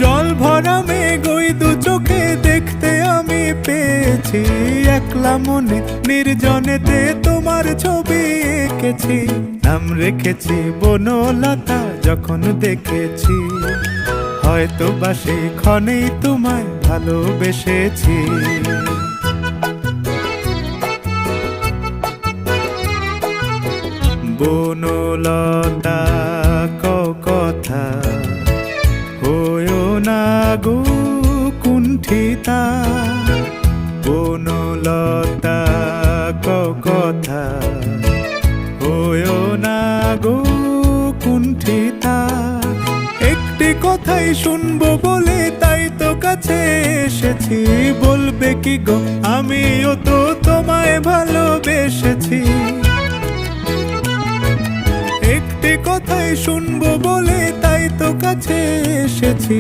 জল ভরা মেঘ ওই দু চোখে দেখতে আমি পেয়েছি, একলা মনে নির্জনেতে তোমার ছবি এঁকেছি। নাম রেখেছি বনলতা যখন দেখেছি, হয়তো বা সেই ক্ষণেই তোমায় ভালোবেসেছি। বনলতা কথা হয়ো না গো কুণ্ঠিতা, বনলতা কথা হয়ো না গো কুণ্ঠিতা। একটি কথাই শুনবো বলে তাই তো কাছে এসেছি, বলবে কি গো আমিও তো তোমায় ভালোবেসেছি। একটি কথাই শুনবো বলে তাই তো কাছে এসেছি,